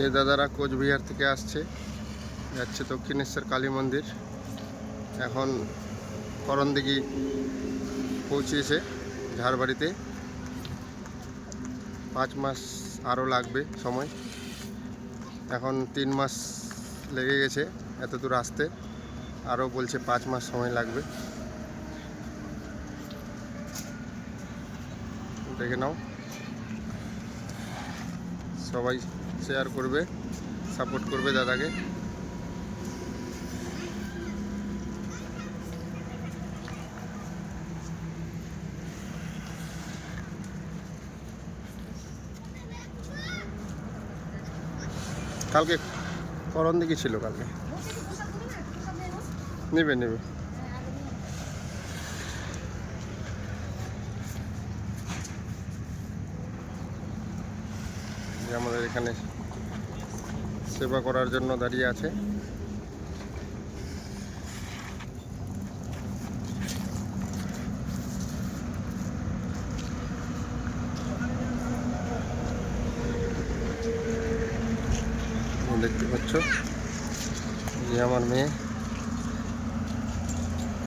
এই দাদারা কোচবিহার থেকে আসছে, যাচ্ছে দক্ষিণেশ্বর কালী মন্দির। এখন করণদিঘি পৌঁছেছে ঝাড়বাড়িতে। 5 মাস আরও লাগবে সময়। এখন 3 মাস লেগে গেছে এত দূর আসতে, আরও বলছে 5 মাস সময় লাগবে। দেখে নাও, সবাই শেয়ার করবে, সাপোর্ট করবে দাদাকে। কালকে করণদিঘি ছিল, কালকে নেবে নেবে। আমাদের এখানে সেবা করার জন্য দাঁড়িয়ে আছে। দেখতে পাচ্ছ, যে আমার মেয়ে